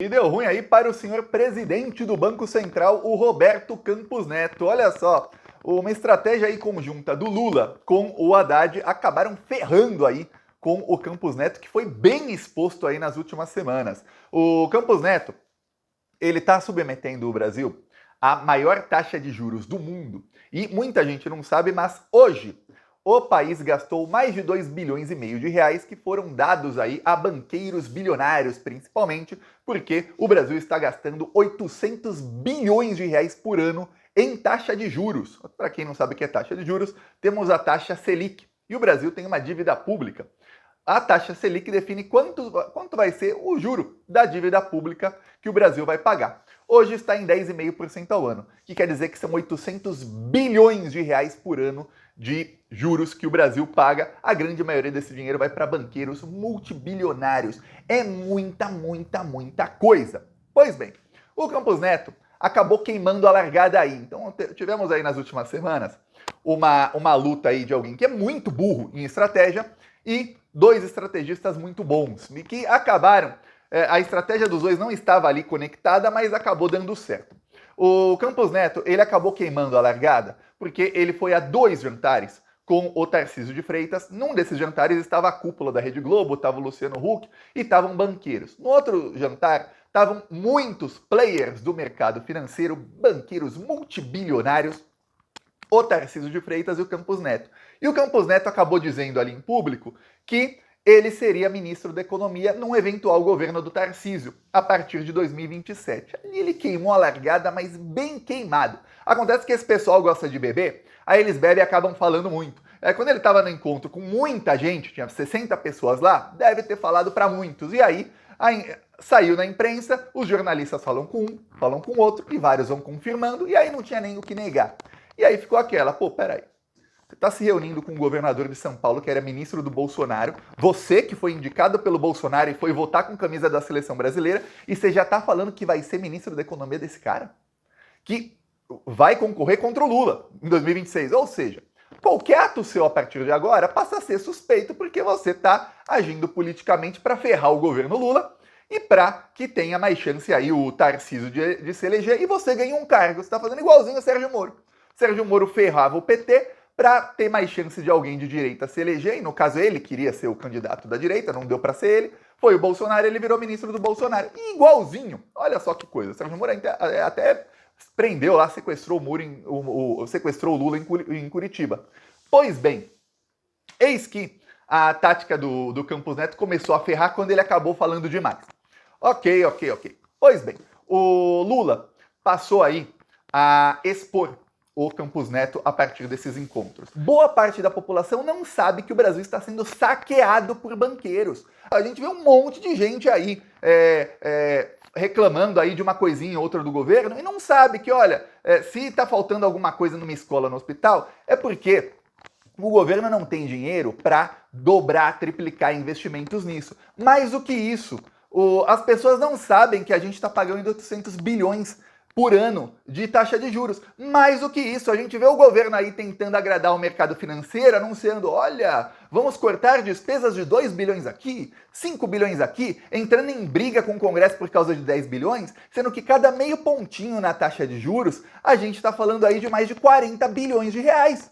E deu ruim aí para o senhor presidente do Banco Central, o Roberto Campos Neto. Olha só, uma estratégia aí conjunta do Lula com o Haddad acabaram ferrando aí com o Campos Neto, que foi bem exposto aí nas últimas semanas. O Campos Neto, ele está submetendo o Brasil à maior taxa de juros do mundo. E muita gente não sabe, mas hoje o país gastou mais de 2 bilhões e meio de reais que foram dados aí a banqueiros bilionários, principalmente porque o Brasil está gastando 800 bilhões de reais por ano em taxa de juros. Para quem não sabe o que é taxa de juros, temos a taxa Selic e o Brasil tem uma dívida pública. A taxa Selic define quanto vai ser o juro da dívida pública que o Brasil vai pagar. Hoje está em 10,5% ao ano, que quer dizer que são 800 bilhões de reais por ano de juros que o Brasil paga. A grande maioria desse dinheiro vai para banqueiros multibilionários. É muita coisa. Pois bem, o Campos Neto acabou queimando a largada aí. Então tivemos aí nas últimas semanas uma luta aí de alguém que é muito burro em estratégia e dois estrategistas muito bons, e que acabaram, a estratégia dos dois não estava ali conectada, mas acabou dando certo. O Campos Neto, ele acabou queimando a largada, porque ele foi a 2 jantares com o Tarcísio de Freitas. Num desses jantares estava a cúpula da Rede Globo, estava o Luciano Huck e estavam banqueiros. No outro jantar, estavam muitos players do mercado financeiro, banqueiros multibilionários, o Tarcísio de Freitas e o Campos Neto. E o Campos Neto acabou dizendo ali em público que ele seria ministro da Economia num eventual governo do Tarcísio, a partir de 2027. Ali ele queimou a largada, mas bem queimado. Acontece que esse pessoal gosta de beber, aí eles bebem e acabam falando muito. Quando ele estava no encontro com muita gente, tinha 60 pessoas lá, deve ter falado para muitos. E aí saiu na imprensa, os jornalistas falam com um, falam com outro, e vários vão confirmando, e aí não tinha nem o que negar. E aí ficou aquela, peraí, você está se reunindo com o governador de São Paulo, que era ministro do Bolsonaro, você que foi indicado pelo Bolsonaro e foi votar com camisa da seleção brasileira, e você já está falando que vai ser ministro da Economia desse cara? Que vai concorrer contra o Lula em 2026. Ou seja, qualquer ato seu a partir de agora passa a ser suspeito porque você está agindo politicamente para ferrar o governo Lula e para que tenha mais chance aí o Tarcísio de se eleger e você ganha um cargo. Você está fazendo igualzinho o Sérgio Moro. Sérgio Moro ferrava o PT para ter mais chance de alguém de direita se eleger, e no caso ele queria ser o candidato da direita, não deu para ser ele, foi o Bolsonaro, ele virou ministro do Bolsonaro. E igualzinho, olha só que coisa, o Sérgio Moro até prendeu lá, sequestrou o Lula em Curitiba. Pois bem, eis que a tática do Campos Neto começou a ferrar quando ele acabou falando demais. Ok. Pois bem, o Lula passou aí a expor o Campos Neto a partir desses encontros. Boa parte da população não sabe que o Brasil está sendo saqueado por banqueiros. A gente vê um monte de gente aí reclamando aí de uma coisinha ou outra do governo e não sabe que, olha, se está faltando alguma coisa numa escola, no hospital, é porque o governo não tem dinheiro para dobrar, triplicar investimentos nisso. Mais do que isso, as pessoas não sabem que a gente está pagando 800 bilhões por ano de taxa de juros. Mais do que isso, a gente vê o governo aí tentando agradar o mercado financeiro, anunciando, olha, vamos cortar despesas de 2 bilhões aqui, 5 bilhões aqui, entrando em briga com o Congresso por causa de 10 bilhões, sendo que cada meio pontinho na taxa de juros, a gente está falando aí de mais de 40 bilhões de reais.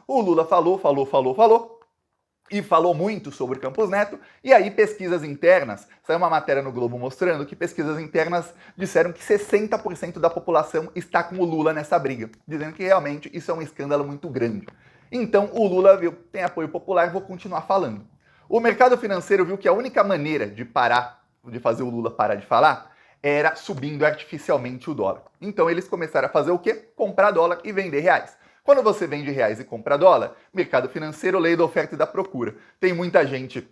O Lula falou, e falou muito sobre Campos Neto, e aí pesquisas internas, saiu uma matéria no Globo mostrando que pesquisas internas disseram que 60% da população está com o Lula nessa briga, dizendo que realmente isso é um escândalo muito grande. Então o Lula viu, tem apoio popular, vou continuar falando. O mercado financeiro viu que a única maneira de fazer o Lula parar de falar, era subindo artificialmente o dólar. Então eles começaram a fazer o quê? Comprar dólar e vender reais. Quando você vende reais e compra dólar, mercado financeiro, lei da oferta e da procura. Tem muita gente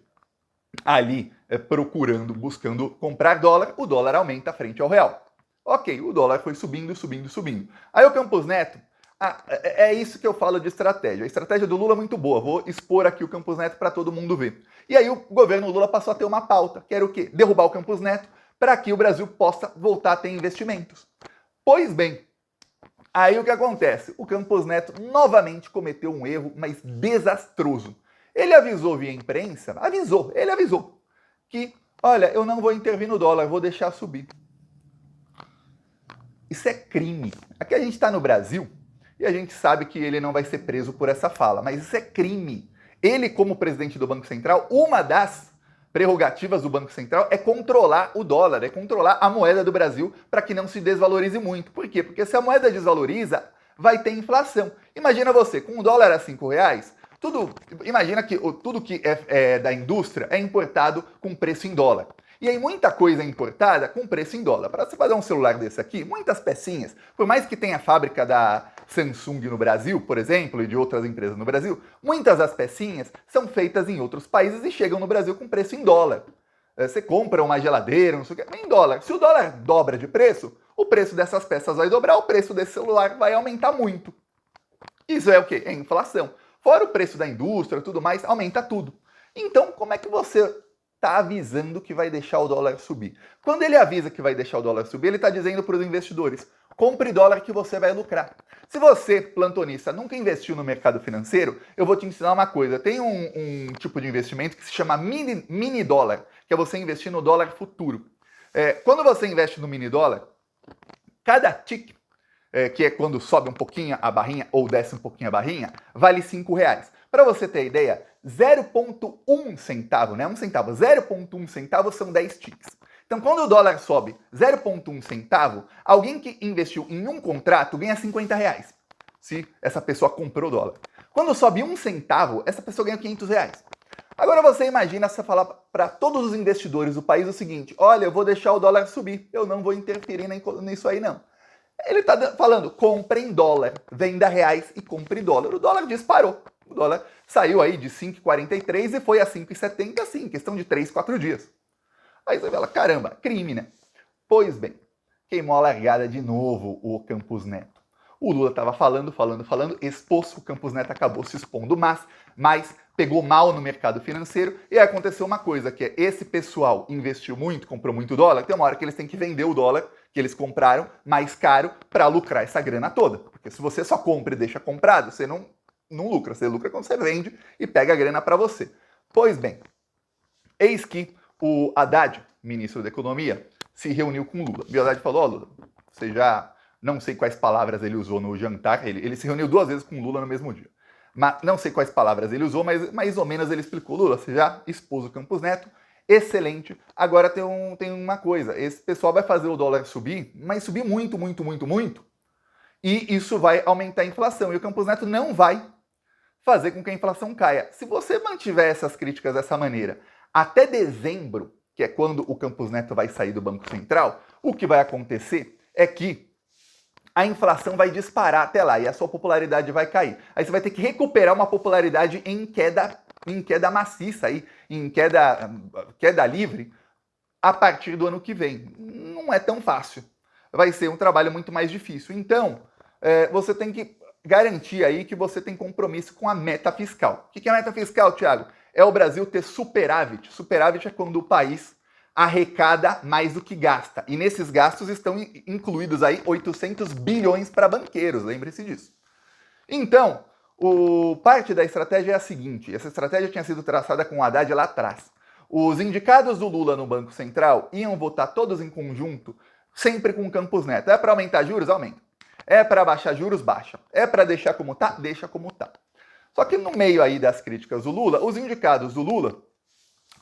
ali procurando, buscando comprar dólar, o dólar aumenta frente ao real. Ok, o dólar foi subindo. Aí o Campos Neto, é isso que eu falo de estratégia. A estratégia do Lula é muito boa, vou expor aqui o Campos Neto para todo mundo ver. E aí o governo Lula passou a ter uma pauta, que era o quê? Derrubar o Campos Neto para que o Brasil possa voltar a ter investimentos. Pois bem, aí o que acontece? O Campos Neto novamente cometeu um erro, mas desastroso. Ele avisou via imprensa, ele avisou que olha, eu não vou intervir no dólar, vou deixar subir. Isso é crime. Aqui a gente está no Brasil e a gente sabe que ele não vai ser preso por essa fala, mas isso é crime. Ele, como presidente do Banco Central, uma das prerrogativas do Banco Central é controlar o dólar, é controlar a moeda do Brasil para que não se desvalorize muito. Por quê? Porque se a moeda desvaloriza, vai ter inflação. Imagina você, com o dólar a R$5, imagina que tudo que é da indústria é importado com preço em dólar. E aí muita coisa é importada com preço em dólar. Para você fazer um celular desse aqui, muitas pecinhas, por mais que tenha a fábrica da Samsung no Brasil, por exemplo, e de outras empresas no Brasil, muitas das pecinhas são feitas em outros países e chegam no Brasil com preço em dólar. Você compra uma geladeira, não sei o que, em dólar. Se o dólar dobra de preço, o preço dessas peças vai dobrar, o preço desse celular vai aumentar muito. Isso é o quê? É inflação. Fora o preço da indústria e tudo mais, aumenta tudo. Então, como é que você está avisando que vai deixar o dólar subir? Quando ele avisa que vai deixar o dólar subir, ele está dizendo para os investidores: compre dólar que você vai lucrar. Se você, plantonista, nunca investiu no mercado financeiro, eu vou te ensinar uma coisa. Tem um tipo de investimento que se chama mini dólar, que é você investir no dólar futuro. Quando você investe no mini dólar, cada tick, que é quando sobe um pouquinho a barrinha ou desce um pouquinho a barrinha, vale R$5. Para você ter ideia, 0,1 centavo, né? 1 centavo, 0,1 centavo são 10 ticks. Então, quando o dólar sobe 0,1 centavo, alguém que investiu em um contrato ganha R$50, se essa pessoa comprou dólar. Quando sobe 1 centavo, essa pessoa ganha R$500. Agora você imagina se falar para todos os investidores do país o seguinte: olha, eu vou deixar o dólar subir, eu não vou interferir nisso aí não. Ele está falando, compre em dólar, venda reais e compre dólar. O dólar disparou. O dólar saiu aí de 5,43 e foi a 5,70, assim, questão de 3, 4 dias. Aí você fala, caramba, crime, né? Pois bem, queimou a largada de novo o Campos Neto. O Lula estava falando, expôs, o Campos Neto acabou se expondo, mas pegou mal no mercado financeiro e aí aconteceu uma coisa, que é esse pessoal investiu muito, comprou muito dólar, tem uma hora que eles têm que vender o dólar que eles compraram mais caro para lucrar essa grana toda. Porque se você só compra e deixa comprado, você não lucra. Você lucra quando você vende e pega a grana para você. Pois bem, eis que o Haddad, ministro da Economia, se reuniu com o Lula. E o Haddad falou: ó, Lula, você já não sei quais palavras ele usou no jantar, ele se reuniu 2 vezes com o Lula no mesmo dia. Mas não sei quais palavras ele usou, mas mais ou menos ele explicou: Lula, você já expôs o Campos Neto, excelente. Agora tem uma coisa, esse pessoal vai fazer o dólar subir, mas subir muito, muito, muito, muito, e isso vai aumentar a inflação, e o Campos Neto não vai fazer com que a inflação caia. Se você mantiver essas críticas dessa maneira até dezembro, que é quando o Campos Neto vai sair do Banco Central, o que vai acontecer é que a inflação vai disparar até lá e a sua popularidade vai cair. Aí você vai ter que recuperar uma popularidade em queda maciça, aí, em queda livre, a partir do ano que vem. Não é tão fácil. Vai ser um trabalho muito mais difícil. Então, você tem que garantir aí que você tem compromisso com a meta fiscal. O que é a meta fiscal, Thiago? É o Brasil ter superávit. Superávit é quando o país arrecada mais do que gasta. E nesses gastos estão incluídos aí 800 bilhões para banqueiros, lembre-se disso. Então, parte da estratégia é a seguinte: essa estratégia tinha sido traçada com o Haddad lá atrás. Os indicados do Lula no Banco Central iam votar todos em conjunto, sempre com o Campos Neto. É para aumentar juros? Aumenta. É para baixar juros? Baixa. É para deixar como tá? Deixa como tá. Só que no meio aí das críticas do Lula, os indicados do Lula,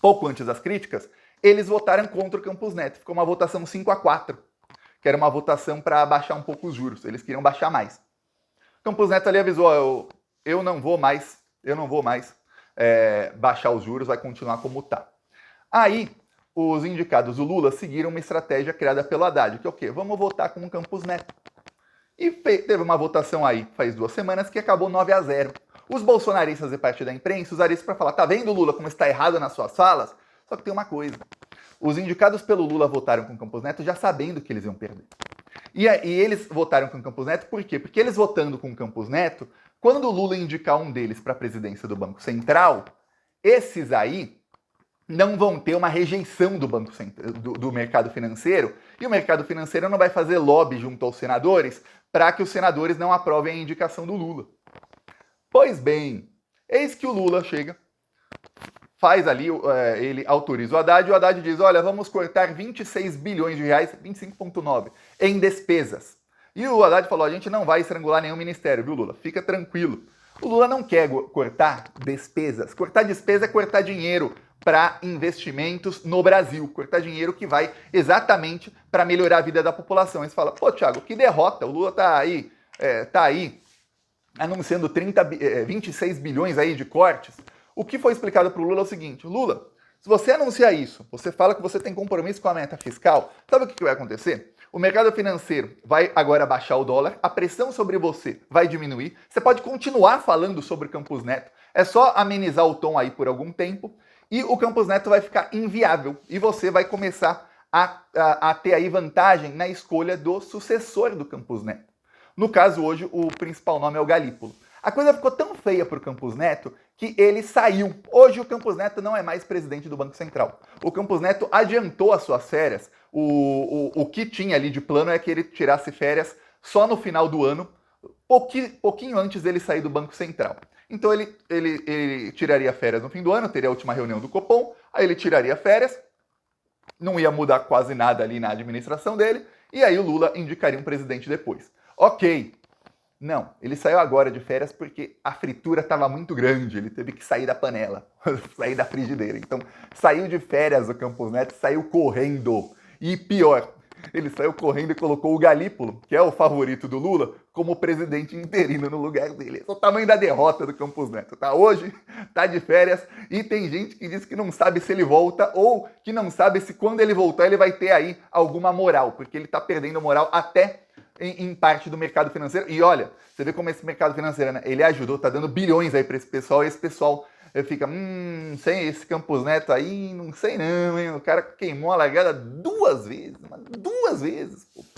pouco antes das críticas, eles votaram contra o Campos Neto. Ficou uma votação 5-4, que era uma votação para baixar um pouco os juros. Eles queriam baixar mais. O Campos Neto ali avisou: eu não vou mais baixar os juros, vai continuar como tá. Aí, os indicados do Lula seguiram uma estratégia criada pelo Haddad, que é o quê? Vamos votar com o Campos Neto. E teve uma votação aí, faz 2 semanas, que acabou 9-0. Os bolsonaristas e parte da imprensa usaram isso para falar: tá vendo, Lula, como está errado nas suas falas? Só que tem uma coisa: os indicados pelo Lula votaram com o Campos Neto já sabendo que eles iam perder. E eles votaram com o Campos Neto por quê? Porque eles votando com o Campos Neto, quando o Lula indicar um deles para a presidência do Banco Central, esses aí não vão ter uma rejeição do mercado financeiro, e o mercado financeiro não vai fazer lobby junto aos senadores para que os senadores não aprovem a indicação do Lula. Pois bem, eis que o Lula chega, faz ali, ele autoriza o Haddad diz, olha, vamos cortar 26 bilhões de reais, 25,9, em despesas. E o Haddad falou, a gente não vai estrangular nenhum ministério, viu, Lula? Fica tranquilo. O Lula não quer cortar despesas. Cortar despesa é cortar dinheiro para investimentos no Brasil. Cortar dinheiro que vai exatamente para melhorar a vida da população. Aí você fala, pô, Thiago, que derrota. O Lula tá aí anunciando 26 bilhões aí de cortes. O que foi explicado para o Lula é o seguinte, Lula, se você anunciar isso, você fala que você tem compromisso com a meta fiscal, sabe o que vai acontecer? O mercado financeiro vai agora baixar o dólar, a pressão sobre você vai diminuir, você pode continuar falando sobre o Campos Neto, é só amenizar o tom aí por algum tempo, e o Campos Neto vai ficar inviável, e você vai começar a ter aí vantagem na escolha do sucessor do Campos Neto. No caso, hoje, o principal nome é o Galípolo. A coisa ficou tão feia para o Campos Neto que ele saiu. Hoje o Campos Neto não é mais presidente do Banco Central. O Campos Neto adiantou as suas férias. O que tinha ali de plano é que ele tirasse férias só no final do ano, pouquinho antes dele sair do Banco Central. Então ele tiraria férias no fim do ano, teria a última reunião do Copom, aí ele tiraria férias, não ia mudar quase nada ali na administração dele, e aí o Lula indicaria um presidente depois. Ok. Não, ele saiu agora de férias porque a fritura estava muito grande, ele teve que sair da panela, sair da frigideira. Então, saiu de férias o Campos Neto, saiu correndo. E pior, ele saiu correndo e colocou o Galípolo, que é o favorito do Lula, como presidente interino no lugar dele. Esse é o tamanho da derrota do Campos Neto, tá? Hoje, tá de férias e tem gente que diz que não sabe se ele volta ou que não sabe se quando ele voltar ele vai ter aí alguma moral, porque ele tá perdendo moral até em parte do mercado financeiro. E olha, você vê como esse mercado financeiro, né? Ele ajudou, tá dando bilhões aí para esse pessoal, e esse pessoal fica, sem esse Campos Neto aí, não sei não, hein? O cara queimou a largada duas vezes.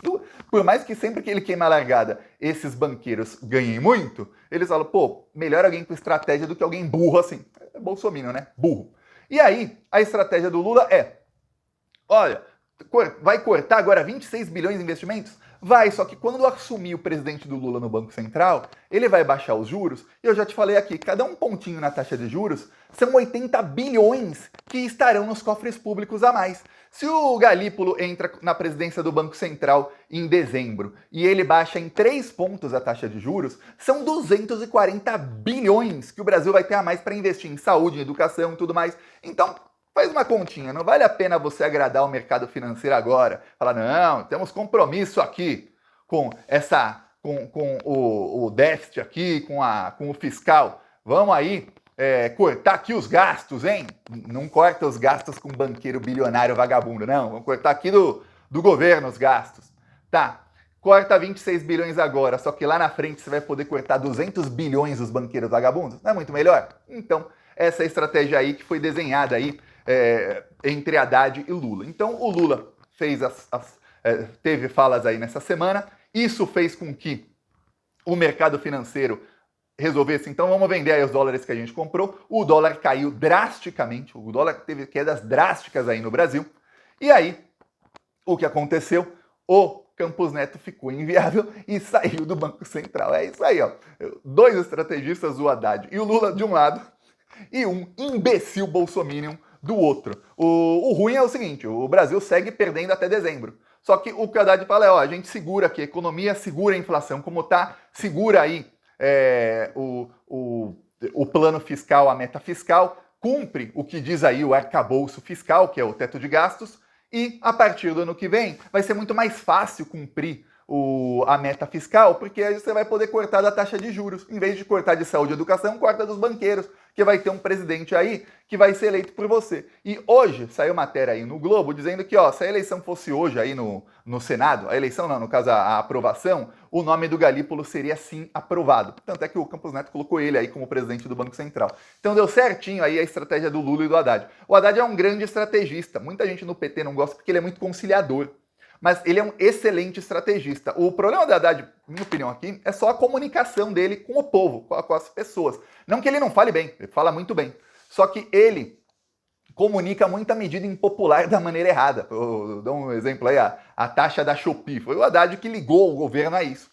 Pô. Por mais que sempre que ele queima a largada, esses banqueiros ganhem muito, eles falam, pô, melhor alguém com estratégia do que alguém burro assim. É bolsominion, né? Burro. E aí, a estratégia do Lula é, olha, vai cortar agora 26 bilhões de investimentos? Vai, só que quando assumir o presidente do Lula no Banco Central, ele vai baixar os juros, e eu já te falei aqui, cada um pontinho na taxa de juros são 80 bilhões que estarão nos cofres públicos a mais. Se o Galípolo entra na presidência do Banco Central em dezembro e ele baixa em 3 pontos a taxa de juros, são 240 bilhões que o Brasil vai ter a mais para investir em saúde, em educação e tudo mais. Então, faz uma continha, não vale a pena você agradar o mercado financeiro agora. Falar, não, temos compromisso aqui com o déficit aqui, com o fiscal. Vamos aí cortar aqui os gastos, hein? Não corta os gastos com banqueiro bilionário vagabundo, não. Vamos cortar aqui do governo os gastos. Tá, corta 26 bilhões agora, só que lá na frente você vai poder cortar 200 bilhões dos banqueiros vagabundos? Não é muito melhor? Então, essa é a estratégia aí que foi desenhada aí entre Haddad e Lula. Então o Lula teve falas aí nessa semana, isso fez com que o mercado financeiro resolvesse, então vamos vender aí os dólares que a gente comprou, o dólar caiu drasticamente, o dólar teve quedas drásticas aí no Brasil, e aí o que aconteceu? O Campos Neto ficou inviável e saiu do Banco Central. É isso aí, ó. Dois estrategistas, o Haddad e o Lula de um lado, e um imbecil bolsominion do outro. O ruim é o seguinte, o Brasil segue perdendo até dezembro. Só que o que o Haddad fala é, ó, a gente segura aqui, a economia segura a inflação, como tá, segura aí o plano fiscal, a meta fiscal, cumpre o que diz aí o arcabouço fiscal, que é o teto de gastos, e a partir do ano que vem vai ser muito mais fácil cumprir a meta fiscal, porque aí você vai poder cortar da taxa de juros. Em vez de cortar de saúde e educação, corta dos banqueiros, que vai ter um presidente aí que vai ser eleito por você. E hoje saiu matéria aí no Globo dizendo que, ó, se a eleição fosse hoje aí no Senado, a eleição não, no caso a aprovação, o nome do Galípolo seria sim aprovado. Tanto é que o Campos Neto colocou ele aí como presidente do Banco Central. Então deu certinho aí a estratégia do Lula e do Haddad. O Haddad é um grande estrategista. Muita gente no PT não gosta porque ele é muito conciliador. Mas ele é um excelente estrategista. O problema da Haddad, minha opinião aqui, é só a comunicação dele com o povo, com as pessoas. Não que ele não fale bem, ele fala muito bem. Só que ele comunica muita medida impopular da maneira errada. Eu dou um exemplo aí, a taxa da Shopee. Foi o Haddad que ligou o governo a isso.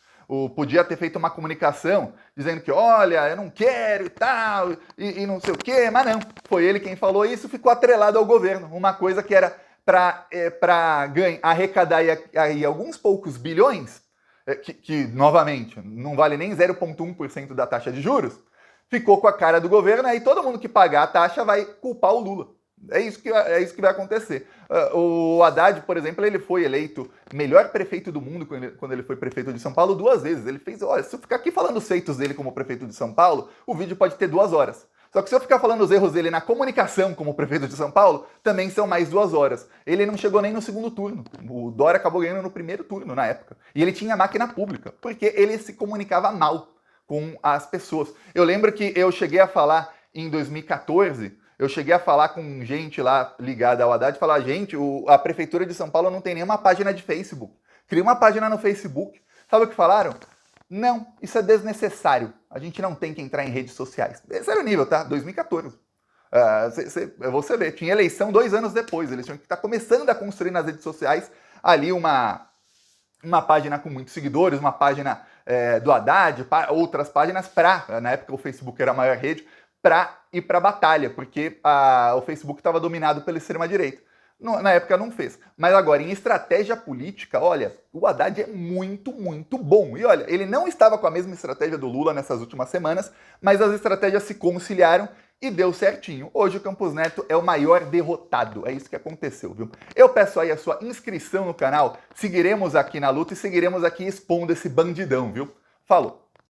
Podia ter feito uma comunicação dizendo que, olha, eu não quero e tal, e não sei o quê, mas não. Foi ele quem falou isso, ficou atrelado ao governo. Uma coisa que era para arrecadar aí alguns poucos bilhões, que, novamente, não vale nem 0,1% da taxa de juros, ficou com a cara do governo, aí todo mundo que pagar a taxa vai culpar o Lula. É isso que vai acontecer. O Haddad, por exemplo, ele foi eleito melhor prefeito do mundo quando ele foi prefeito de São Paulo 2 vezes. Ele fez, olha, se eu ficar aqui falando os feitos dele como prefeito de São Paulo, o vídeo pode ter 2 horas. Só que se eu ficar falando os erros dele na comunicação como prefeito de São Paulo, também são mais 2 horas. Ele não chegou nem no segundo turno. O Dória acabou ganhando no primeiro turno, na época. E ele tinha máquina pública, porque ele se comunicava mal com as pessoas. Eu lembro que eu cheguei a falar em 2014, eu cheguei a falar com gente lá ligada ao Haddad, falar, gente, a Prefeitura de São Paulo não tem nenhuma página de Facebook. Cria uma página no Facebook. Sabe o que falaram? Não, isso é desnecessário. A gente não tem que entrar em redes sociais. Esse era o nível, tá? 2014. Você vê, tinha eleição 2 anos depois. Eles tinham que estar começando a construir nas redes sociais ali uma página com muitos seguidores, uma página do Haddad, outras páginas para, na época o Facebook era a maior rede, para ir para a batalha, porque o Facebook estava dominado pela extrema-direita. Na época não fez. Mas agora, em estratégia política, olha, o Haddad é muito, muito bom. E olha, ele não estava com a mesma estratégia do Lula nessas últimas semanas, mas as estratégias se conciliaram e deu certinho. Hoje o Campos Neto é o maior derrotado. É isso que aconteceu, viu? Eu peço aí a sua inscrição no canal, seguiremos aqui na luta e seguiremos aqui expondo esse bandidão, viu? Falou!